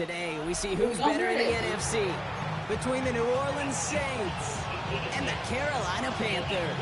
Today, we see who's better in the NFC between the New Orleans Saints and the Carolina Panthers.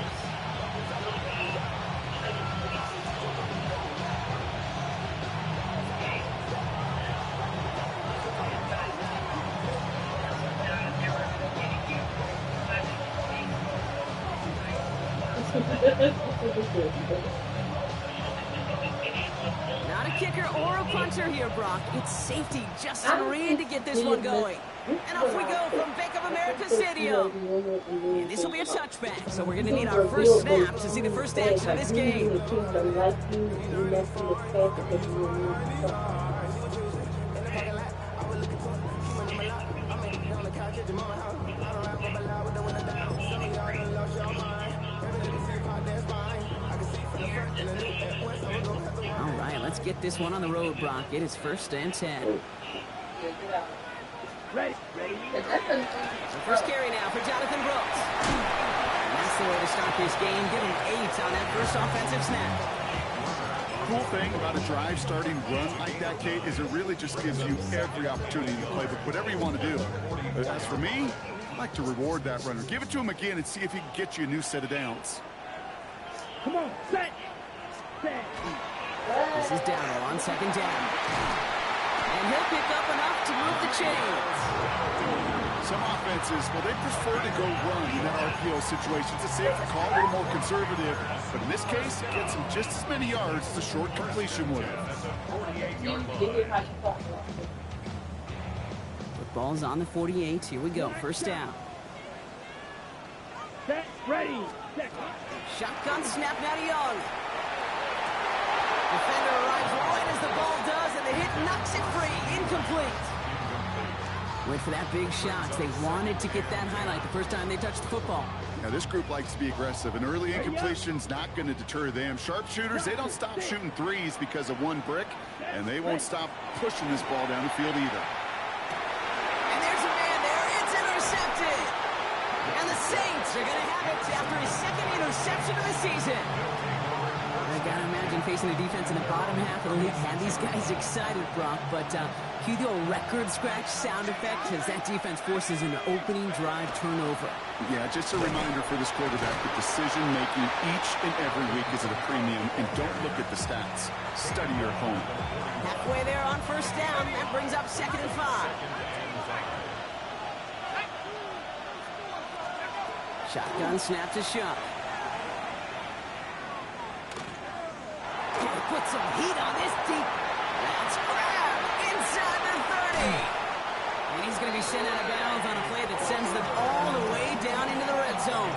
Not a kicker or a puncher here, Brock. It's safety Justin Reed to get this one going. And off we go from Bank of America Stadium. And this will be a touchback, so we're going to need our first snap to see the first action of this game. All right, let's get this one on the road, Brock. It is 1st and 10. Ready. The first carry now for Jonathan Brooks. And that's the way to start this game. Give him 8 on that first offensive snap. Cool thing about a drive starting run like that, Kate, is it really just gives you every opportunity to play whatever you want to do. As for me, I like to reward that runner. Give it to him again and see if he can get you a new set of downs. Come on, set. This is Dowdle on 2nd down. And he'll pick up enough to move the chains. Some offenses, well, they prefer to go run in that RPO situation. It's a safer call, a little more conservative. But in this case, it gets him just as many yards as a short completion would have. Football's on the 48. Here we go. 1st down. Set, ready. Set. Shotgun snap now to Young. Defender arrives right as the ball does, and the hit knocks it free. Incomplete. Went for that big shot. They wanted to get that highlight the first time they touched the football. Now, this group likes to be aggressive. An early incompletion's not going to deter them. Sharpshooters, they don't stop shooting threes because of one brick, and they won't stop pushing this ball down the field either. And there's a man there. It's intercepted. And the Saints are going to have it after his 2nd interception of the season. I gotta imagine facing a defense in the bottom half of the league had these guys excited, Brock, but cue the old record scratch sound effect as that defense forces an opening drive turnover. Yeah, just a reminder for this quarterback that decision-making each and every week is at a premium, and don't look at the stats. Study your opponent. Halfway there on 1st down. That brings up 2nd and 5. Shotgun snap to Shuck. Put some heat on this deep. That's grab inside the 30. And he's going to be sent out of bounds on a play that sends them all the way down into the red zone.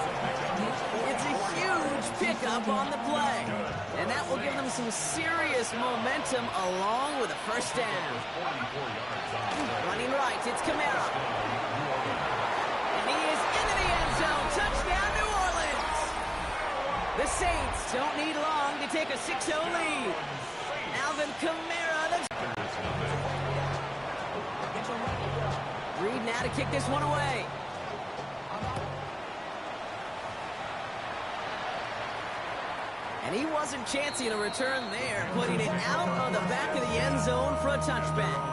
It's a huge pickup on the play. And that will give them some serious momentum along with a 1st down. Running right, it's Kamara. And he is into the end zone. Touchdown, New Orleans. The Saints don't need long to take a 6-0 lead. Alvin Kamara. Reed now to kick this one away. And he wasn't chancing a return there, putting it out on the back of the end zone for a touchback.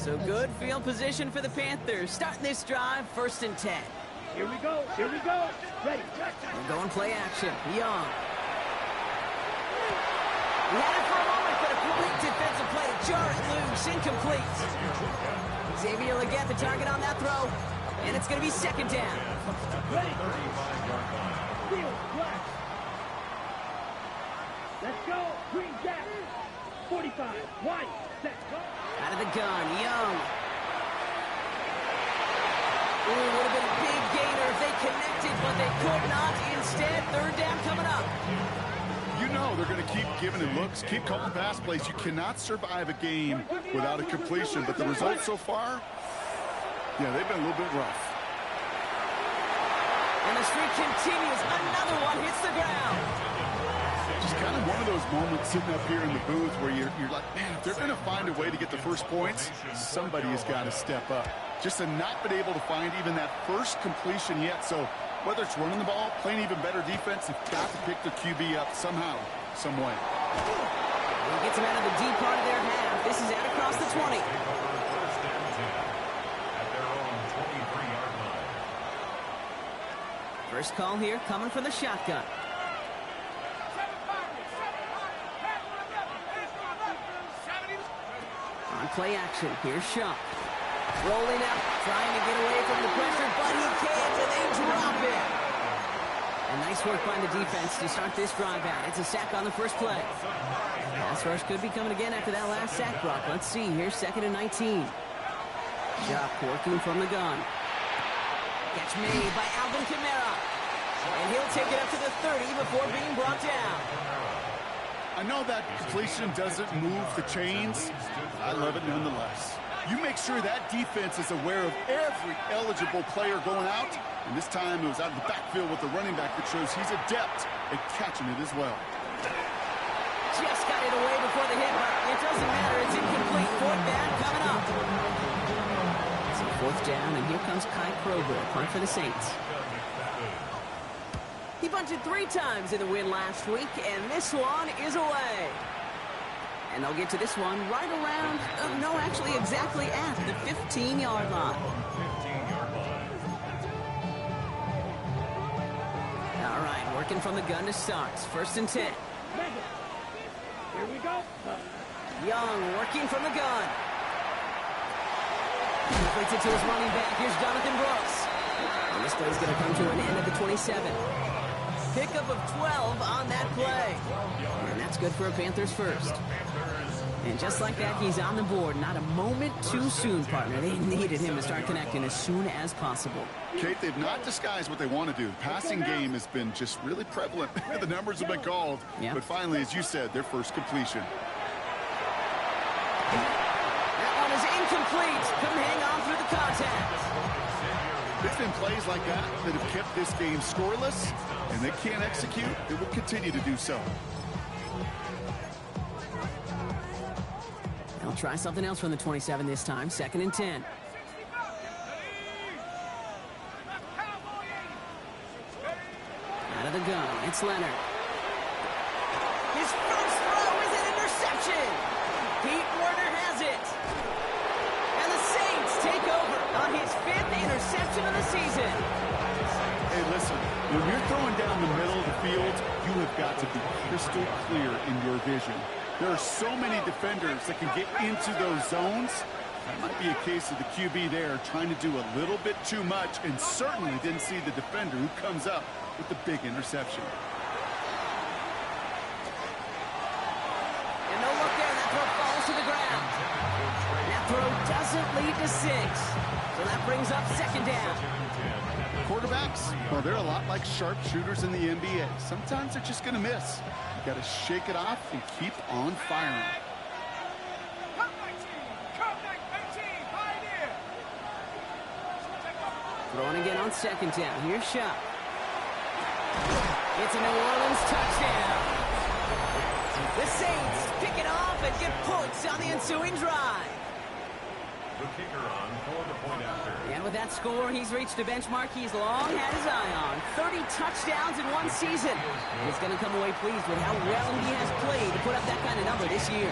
So good field position for the Panthers. Starting this drive, 1st and 10. Here we go. Ready. We're going play action. Young. He had it for a moment, but a quick defensive play to jar it loose. Incomplete. Xavier Legette, the target on that throw. And it's going to be 2nd down. Ready. Field, black. Let's go. Green jack. 45. White. Set. Out of the gun, Young. Ooh, would have been a big gainer if they connected, but they could not. Instead, 3rd down coming up. You know they're going to keep giving him looks, keep calling pass plays. You cannot survive a game without a completion, but the results so far, yeah, they've been a little bit rough. And the streak continues. Another one hits the ground. Just kind of one of those moments sitting up here in the booth where you're like, man, if they're going to find a way to get the first points, somebody has got to step up. Just to not been able to find even that first completion yet. So Whether it's running the ball, playing even better defense, they've got to pick their QB up somehow, some way. He gets him out of the deep part of their half. This is out across the 20. First call here coming from the shotgun. On play action, here's Shaw. Rolling out, trying to get away from the pressure, but he can't, and they drop it. And nice work by the defense to start this drive out. It's a sack on the first play. Pass rush could be coming again after that last sack, Brock. Let's see here, 2nd and 19. Shaw working from the gun. Catch made by Alvin Kamara. And he'll take it up to the 30 before being brought down. I know that completion doesn't move the chains. I love it nonetheless. You make sure that defense is aware of every eligible player going out. And this time it was out of the backfield with the running back that shows he's adept at catching it as well. Just got it away before the hit, but it doesn't matter. It's incomplete. 4th down coming up. So 4th down, and here comes Kai Kroger, punt for the Saints. He punted 3 times in the win last week, and this one is away. And they'll get to this one right around, no, actually exactly at the 15-yard line. All right, working from the gun to start. 1st and 10. Here we go. Young working from the gun. Completes it to his running back. Here's Jonathan Brooks. And this play's going to come to an end at the 27. Pickup of 12 on that play. And that's good for a Panthers first. And just like that, he's on the board. Not a moment too soon, partner. They needed him to start connecting as soon as possible. Kate, they've not disguised what they want to do. The passing game has been just really prevalent. The numbers have been called. Yeah. But finally, as you said, their first completion. That one is incomplete. Couldn't hang on through the contact. It's been plays like that that have kept this game scoreless, and they can't execute. They will continue to do so. They'll try something else from the 27 this time. 2nd and 10. Out of the gun, it's Leonard. His first throw is an interception. Pete Werner has it. And the Saints take over on his 5th interception of the season. Hey, listen, when you're throwing down the middle of the field, you have got to be crystal clear in your vision. There are so many defenders that can get into those zones. That might be a case of the QB there trying to do a little bit too much and certainly didn't see the defender who comes up with the big interception. And no look there, that throw falls to the ground. That throw doesn't lead to 6. So that brings up 2nd down. Quarterbacks, well, they're a lot like sharpshooters in the NBA. Sometimes they're just going to miss. You got to shake it off and keep on firing. Throwing again on 2nd down. Here's Shaw. It's a New Orleans touchdown. The Saints pick it off and get points on the ensuing drive. The kicker on for the point after. And with that score, he's reached a benchmark he's long had his eye on. 30 touchdowns in one season. He's going to come away pleased with how well he has played to put up that kind of number this year.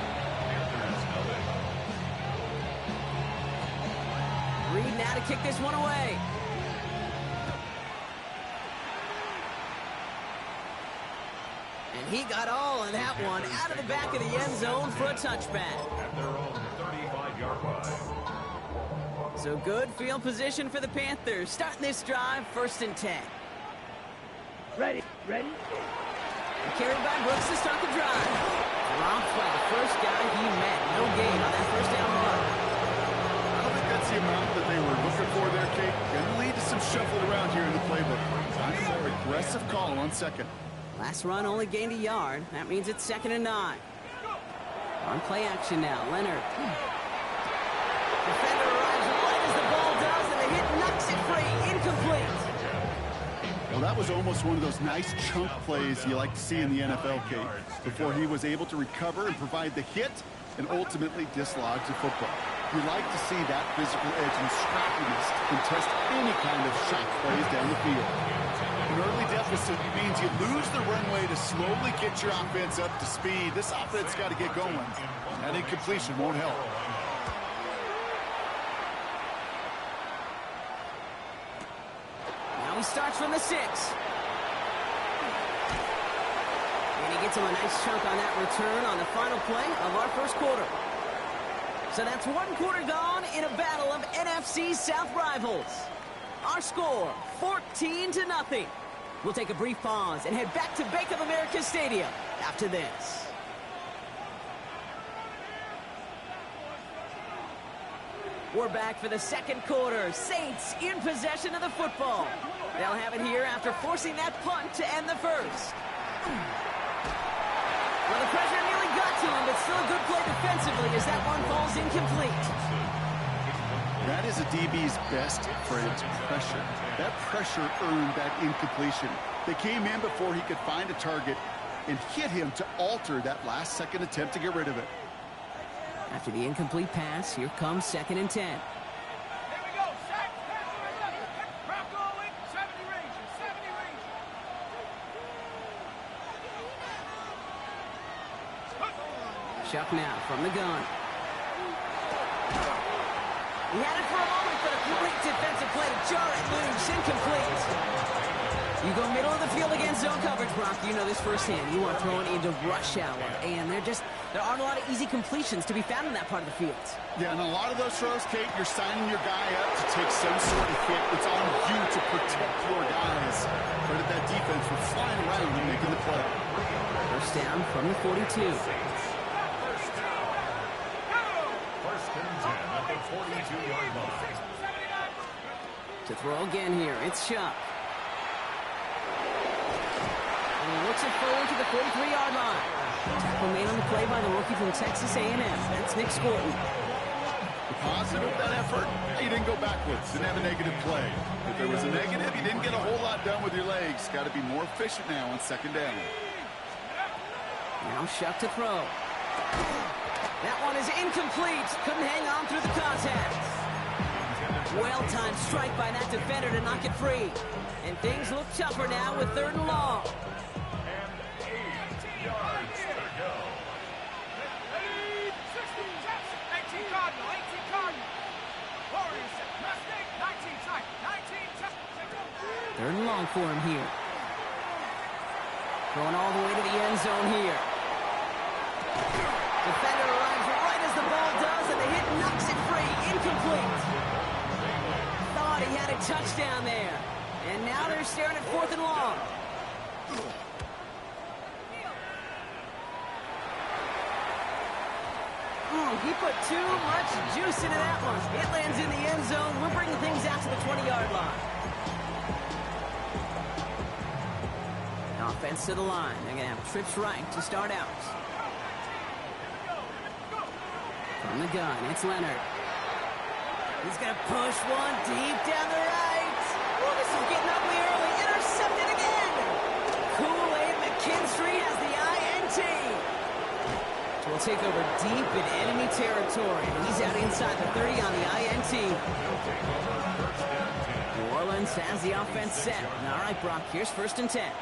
Reed now to kick this one away. And he got all of that one out of the back of the end zone for a touchback. At their own 35-yard line. So good field position for the Panthers. Starting this drive, 1st and 10. Ready. Carried by Brooks to start the drive. Dropped by the first guy he met. No gain on that 1st down run. I don't think that's the amount that they were looking for there, Kate. Going to lead to some shuffle around here in the playbook. Time for an aggressive call on 2nd. Last run only gained a yard. That means it's 2nd and 9. On play action now, Leonard. Defender arrives right as the ball does, and the hit knocks it free. Incomplete. Well, that was almost one of those nice chunk plays you like to see in the NFL, Kate, before he was able to recover and provide the hit and ultimately dislodge the football. You like to see that physical edge and scrappiness contest any kind of shot plays down the field. An early deficit means you lose the runway to slowly get your offense up to speed. This offense got to get going. That incompletion won't help. Now he starts from the 6. And he gets him a nice chunk on that return on the final play of our first quarter. So that's one quarter gone in a battle of NFC South rivals. Our score, 14-0. We'll take a brief pause and head back to Bank of America Stadium after this. We're back for the second quarter. Saints in possession of the football. They'll have it here after forcing that punt to end the first. Well, the pressure nearly got to him, but still a good play defensively as that one falls incomplete. That is a DB's best friend, pressure. That pressure earned that incompletion. They came in before he could find a target and hit him to alter that last-second attempt to get rid of it. After the incomplete pass, here comes 2nd and 10. Here we go. Sack. Crowd going. 70 Rangers. 70 Rangers. Chuck now from the gun. He had it for a moment, but a great defensive play to jar it loose. Incomplete. You go middle of the field against zone coverage, Brock. You know this firsthand. You are throwing into rush hour, and there aren't a lot of easy completions to be found in that part of the field. Yeah, and a lot of those throws, Kate, you're signing your guy up to take some sort of hit. It's on you to protect your guys. Credit that defense for flying around and making the play. First down from the 42. First and 10 at the 42-yard line. To throw again here, it's Chuck. And he looks it forward to the 43-yard line. Tackle made on the play by the rookie from Texas A&M. That's Nick Scorton. The positive of that effort, you didn't go backwards. Didn't have a negative play. If there was a negative, you didn't get a whole lot done with your legs. Got to be more efficient now on 2nd down. Now Chuck to throw. That one is incomplete. Couldn't hang on through the contact. Well-timed strike by that defender to knock it free. And things look tougher now with 3rd and long. And 8 yards to go. 18 Cardinal. 18 Cardinal. Warriors set. Mustang. 19 tight. 19 tight. 3rd and long for him here. Going all the way to the end zone here. Defender arrives right as the ball does, and the hit knocks it free. Incomplete. Thought he had a touchdown there. And now they're staring at 4th and long. He put too much juice into that one. It lands in the end zone. We're bringing things out to the 20-yard line. Offense to the line. They're going to have trips right to start out. From the gun, it's Leonard. He's going to push one deep down the right. Oh, this is getting ugly early. Intercepted again. Kool-Aid McKinstry has the INT. We'll take over deep in enemy territory. He's out inside the 30 on the INT. New Orleans has the offense set. All right, Brock, here's 1st and 10.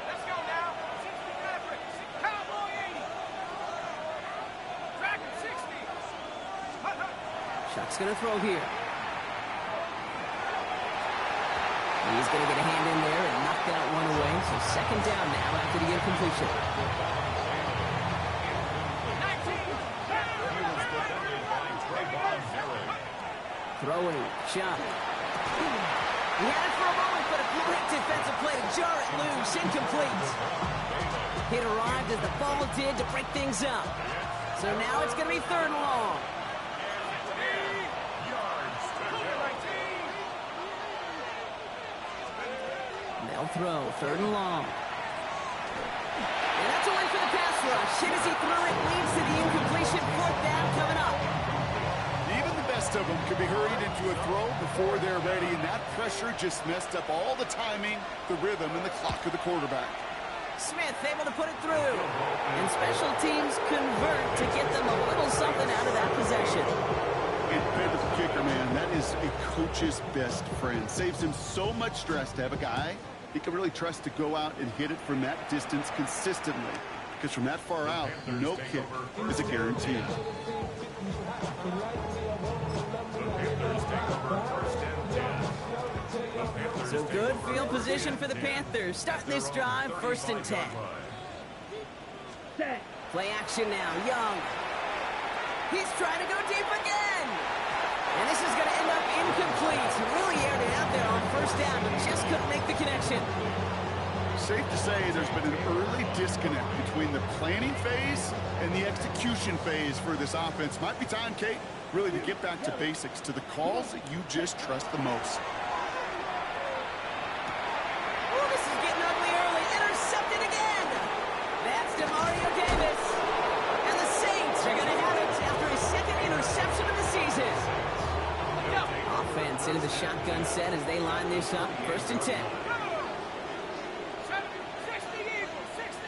Let's go now. 60 Maverick. Cowboy 80. Dragon 60. Chuck's going to throw here. He's going to get a hand in there and knock that one away. So 2nd down now after the incompletion. Throwing, Chuck. He had it for a moment, but a great defensive play to jar it loose. Incomplete. Hit arrived as the ball did to break things up. So now it's going to be 3rd and long. They'll throw 3rd and long. And that's a win for the pass rush. Hit as he threw it, leads to the incompletion. 4th down coming up. Even the best of them could be hurried into a throw before they're ready, and that pressure just messed up all the timing, the rhythm, and the clock of the quarterback. Smith able to put it through. And special teams convert to get them a little something out of that possession. And dependable kicker, man, that is a coach's best friend. Saves him so much stress to have a guy he can really trust to go out and hit it from that distance consistently. Because from that far out, no kick is a guarantee. So good field position for the Panthers. Starting this drive, 1st and 10. Play action now, Young. He's trying to go deep again. And this is going to end up incomplete. Really aired it out there on 1st down, but just couldn't make the connection. Safe to say there's been an early disconnect between the planning phase and the execution phase for this offense. Might be time, Kate, really to get back to basics, to the calls that you just trust the most. Oh, this is getting ugly early. Intercepted again. That's DeMario Davis. And the Saints are going to have it after his 2nd interception of the season. Offense into the shotgun set as they line this up. 1st and 10. 60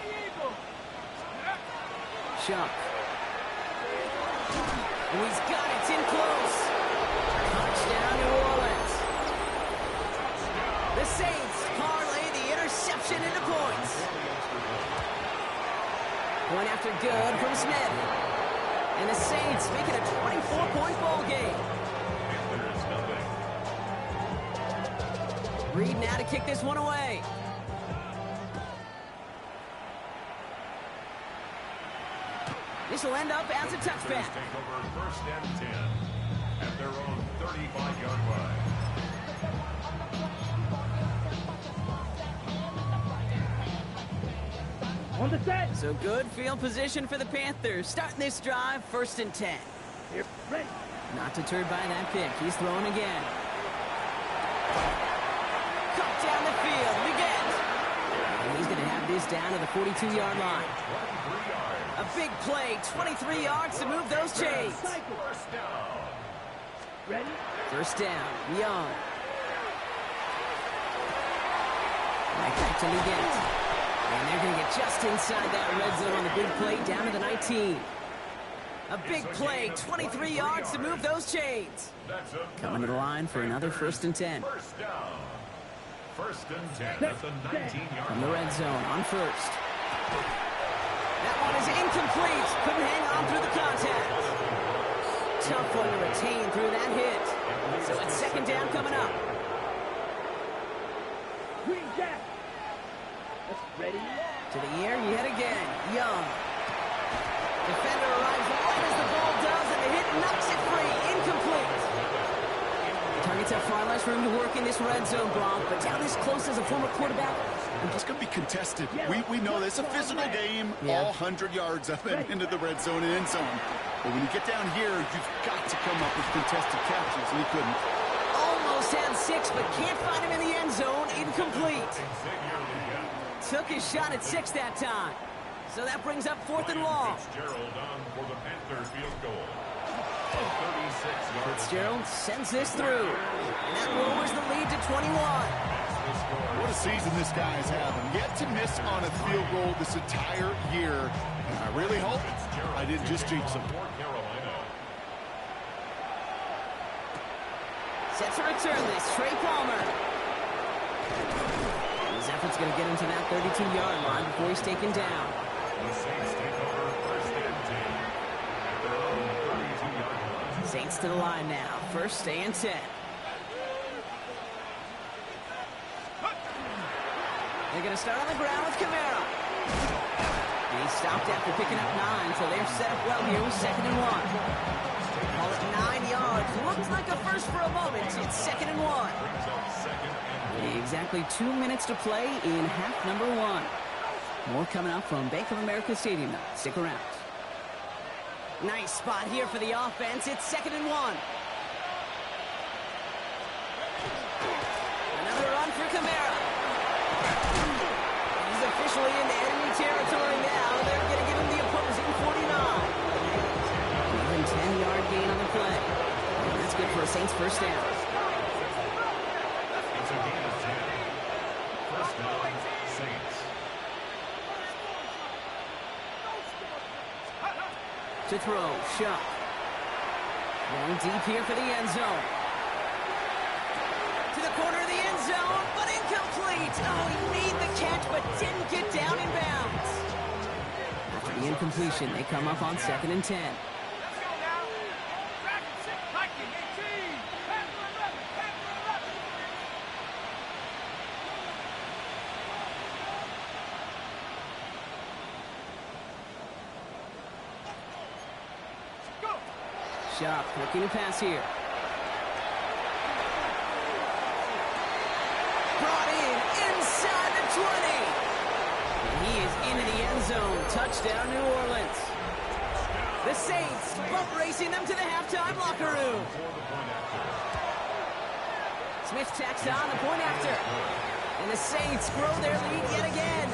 Eagles. Chuck. Oh, he's got it. It's in close. Touchdown, New Orleans. The Saints parlay the interception into points. Point after good from Smith. And the Saints make it a 24-point ball game. Reed now to kick this one away. This will end up as a touchback. Take over 1st and 10 at their own 35-yard line. On the set. So good field position for the Panthers. Starting this drive, 1st and 10. Here, ready. Not deterred by that pick. He's throwing again. Cut down the field. We get. And he's going to have this down to the 42-yard line. A big play, 23 yards to move those chains. First down. Ready. 1st down, Young. Right back to Leggett. And they're going to get just inside that red zone on the big play, down to the 19. A big play, 23 yards to move those chains. Coming to the line for another 1st and 10. First down. 1st and 10 at the 19-yard From the line. red zone on 1st. That one is incomplete. Couldn't hang on through the contact. Tough one to retain through that hit. So it's 2nd down coming up. Green Jack. Ready. To the air, yet again. Young. Defender arrives right as the ball does, and the hit knocks it free. Incomplete. Targets have far less room to work in this red zone, Gronk, but down this close as a former quarterback. It's going to be contested. We know this. A physical game, Yeah. all 100 yards up and into the red zone and end zone. But when you get down here, you've got to come up with contested catches, and he couldn't. Almost had 6, but can't find him in the end zone. Incomplete. Took his shot at 6 that time. So that brings up 4th and long. Fitzgerald on for the Panthers field goal. A 36-yard Fitzgerald sends this through. And that lowers the lead to 21. What a season this guy's having. Yet to miss on a field goal this entire year. And I really hope I didn't just jinx him. for Carolina. Set to return this, Trey Palmer. His effort's going to get him to that 32-yard line before he's taken down. The Saints take over 1st and 10 at their own 32-yard line. Saints to the line now. 1st and 10. They're going to start on the ground with Kamara. He stopped after picking up 9, so they're set up well here with 2nd and 1. Call it 9 yards. Looks like a first for a moment. It's 2nd and 1. Brings up 2nd and Exactly 2 minutes to play in half number 1. More coming up from Bank of America Stadium now. Stick around. Nice spot here for the offense. It's 2nd and 1. Another run for Kamara. He's officially into enemy territory now. They're going to give him the opposing 49. Even 10-yard gain on the play. And that's good for a Saints 1st down. It's a gain of 10. 1st down, Saints. To throw, Shuck. Going deep here for the end zone. To the corner of the end zone, but incomplete. Oh, he made the catch, but didn't get down in bounds. After the incompletion, they come up on 2nd and 10. Let's go now. Dragon 6, Viking 18. Panther 11, Panther 11. Go. Sharp looking to pass here. Brought in inside the 20. And he is into the end zone. Touchdown, New Orleans. The Saints boat racing them to the halftime locker room. Smith tacks on the point after. And the Saints grow their lead yet again.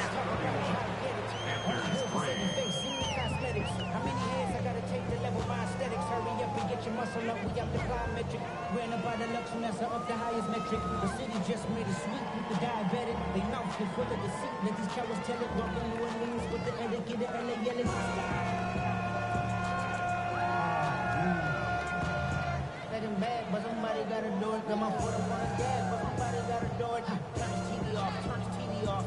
How many years I gotta take to level my aesthetics? Hurry up and get your muscle up. We up the plyometric. Ran about the lux and that's up the highest metric. The city just made it sweet with the diabetic. They mouth is full of deceit. Let these cowards tell it. Walking New Orleans with the etiquette, the LA yelling. Let him bad, but somebody gotta do it. Come on, put him on his gas, but somebody gotta do it. Turn his TV off, turn his TV off.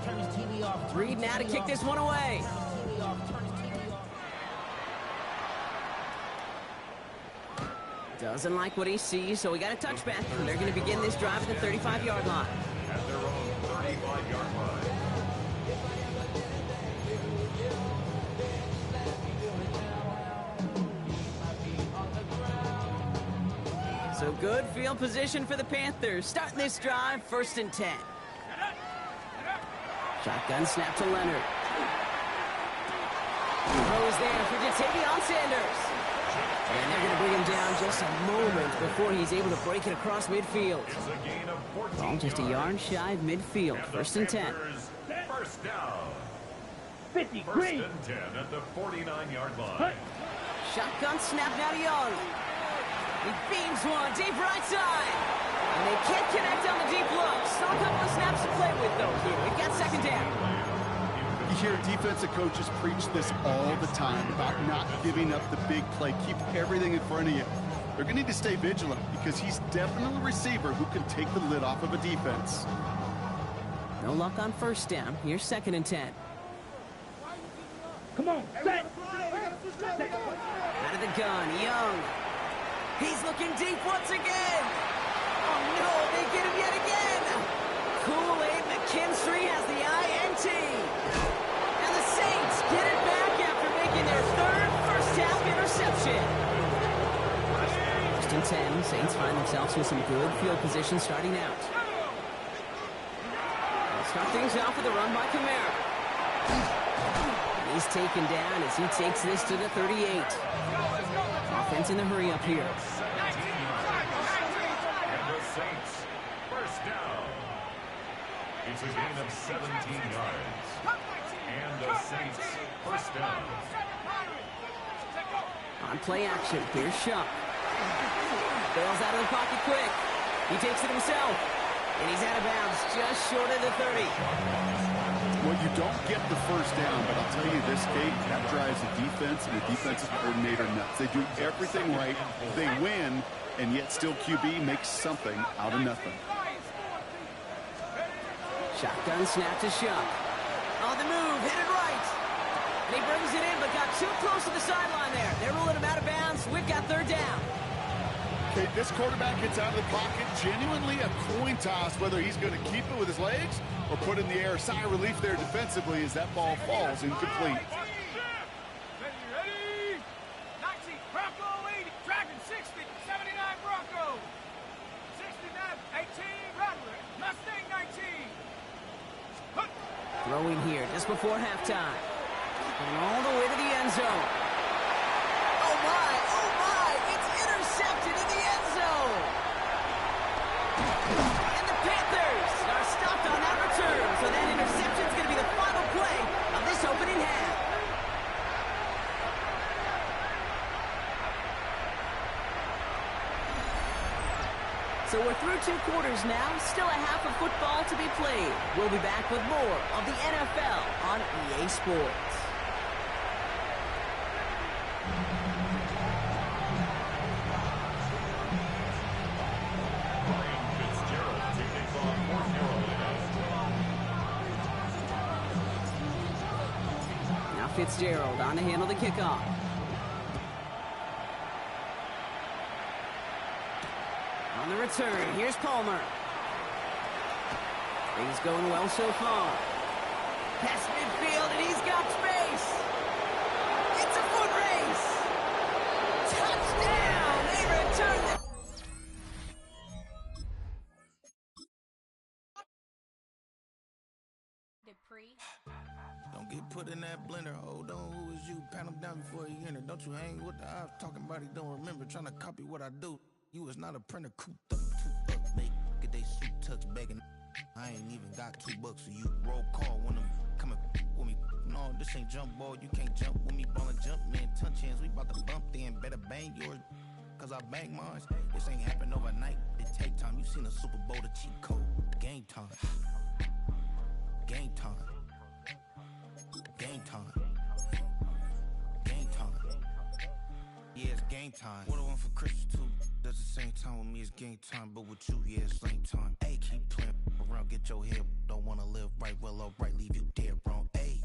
Turn his TV off. Reed now to kick this one away. Turn his TV off, turn his TV off. Doesn't like what he sees, so we got a touchback. And they're going to begin this drive at the 35-yard line. At their own 35-yard line. So good field position for the Panthers. Starting this drive, 1st and 10. Shotgun snap to Leonard. Throw is there for Jatavion Sanders. And they're going to bring him down just a moment before he's able to break it across midfield. It's a gain of 14 Ball just a yard shy of midfield. And the 1st and 10. Panthers, first down. 50 First and 10 at the 49-yard line. Shotgun snap now to Young. He beams one deep right side. And they can't connect on the deep look. Still a couple of snaps to play with, though, here. We've got 2nd down. You hear defensive coaches preach this all the time about not giving up the big play. Keep everything in front of you. They're going to need to stay vigilant because he's definitely a receiver who can take the lid off of a defense. No luck on 1st down. Here's 2nd and 10. Come on, set. Out of the gun, Young. He's looking deep once again. Oh, no, they get him yet again. Kool-Aid McKinstry has the INT. And the Saints get it back after making their 3rd first-half interception. 1st and 10, Saints find themselves with some good field position starting out. They'll start things off with a run by Kamara. He's taken down as he takes this to the 38. Offense in the hurry up here. And the Saints, first down. It's a gain of 17 yards. And the Saints, first down. On play action, here's Shuck. Bails out of the pocket quick. He takes it himself. And he's out of bounds just short of the 30. Well, you don't get the 1st down, but I'll tell you this, Kate, that drives the defense and the defensive coordinator nuts. They do everything right. They win, and yet still QB makes something out of nothing. Shotgun snap to Shuck. On the move, hit it right. And he brings it in, but got too close to the sideline there. They're ruling him out of bounds. We've got 3rd down. Okay, this quarterback gets out of the pocket, genuinely a coin toss whether he's going to keep it with his legs or put it in the air. Sigh of relief there defensively as that ball falls incomplete. Ready? 19, Bronco 80, Dragon 60, 79 Bronco. 69, 18, Rattler, Mustang 19. Throwing here just before halftime. And all the way to the end zone. Oh my, it's intercepted in the end zone. And the Panthers are stopped on that return. So that interception is going to be the final play of this opening half. So we're through 2 quarters now. Still a half of football to be played. We'll be back with more of the NFL on EA Sports. Fitzgerald on to handle the kickoff. On the return, here's Palmer. Things going well so far. Past midfield, and he's got space. It's a foot race. Touchdown! They return the... Don't get put in that blender. Hold on, who is you? Pat him down before you enter. Don't you hang with the ops talking about he don't remember. Trying to copy what I do. You is not a printer. Cooped up, too up, make get they suit touch begging. I ain't even got $2 for you. Roll call when I'm coming with me. No, this ain't jump ball. You can't jump with me. Ballin' jump, man. Touch hands. We about to bump then. Better bang yours. Cause I bang mine. This ain't happen overnight. It take time. You seen a Super Bowl, the cheat code. Game time. Game time. Game time. Game time. Yeah, it's game time. What I want for Christmas too. That's the same time with me, it's game time. But with you, yeah, it's same time. Hey, keep playing around, get your head. Don't wanna live right, well, alright, leave you dead wrong. Hey,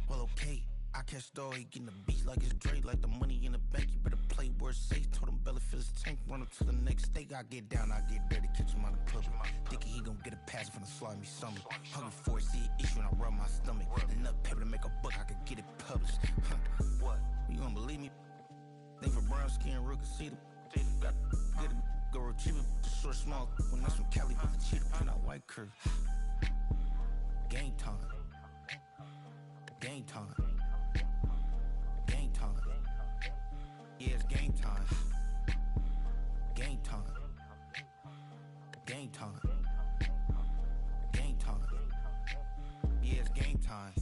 well, okay. I catch the dog, he getting the beat like it's Dre, like the money in the bank. You better play where it's safe. Told him belly fill his tank, run him to the next steak. I get down, I get dirty, catch him out of club. Thinking he gon' get a pass from the slide me something. Hungry for it, see it issue and I rub my stomach. Enough paper to make a book, I could get it published. What? You gonna believe me? Think for brown skin, real can see the got get it, go retrieve it, the short small. When that's from Cali, but the cheetah print out white curve. Game time. Game time. Game time. Yeah, it's game time. Game time. Game time. Game time. Yeah, it's game time.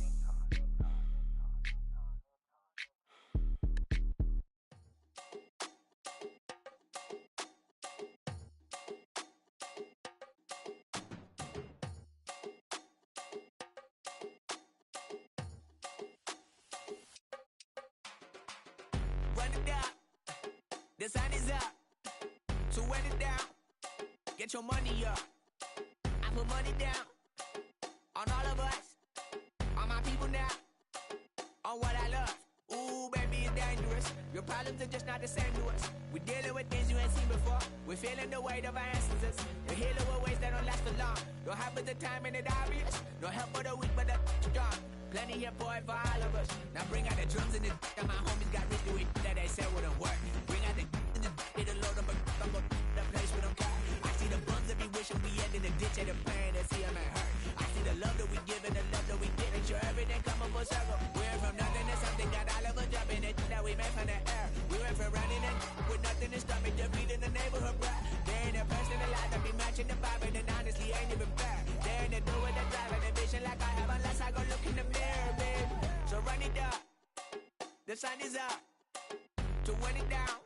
Run it down, the sun is up, so run it down, get your money up, I put money down, on all of us, on my people now, on what I love, ooh baby it's dangerous, your problems are just not the same to us, we're dealing with things you ain't seen before, we're feeling the weight of our ancestors, we're healing with ways that don't last for long, don't have the time and it obvious, no help for the weak but the strong. Plenty here for it for all of us. Now bring out the drums and the and my homies got rich doing that they said wouldn't work. Bring out the and the load them, but I'm gonna the place with them car. I see the bums that be wishing we end in the ditch at the pain and see them at hurt. I see the love that we give and the love that we get. And sure everything come up full circle. We're from nothing to something, got all of us jumping it that we made from the air. We went from running and with nothing to stop me, just beating the neighborhood bruh. There ain't a person alive that be matching the vibe, and honestly ain't even fair. There ain't a do with the drive and the vision like I have unless I go look in the mirror, babe. So run it up, the sun is up, to run it down,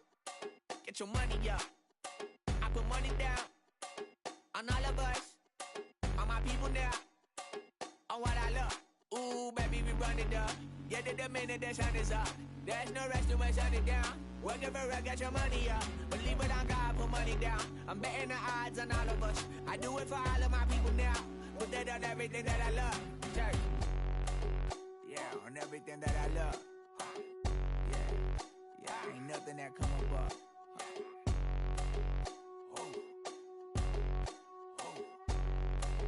get your money up. I put money down, on all of us, on my people now, on what I love. Ooh, baby, we run it up, yeah, the minute the sun is up. There's no rest to shut it down. Working for real, get your money up. Believe it on God, put money down. I'm betting the odds on all of us. I do it for all of my people now. Put that on everything that I love. Church. Yeah, on everything that I love. Yeah, ain't nothing that come above.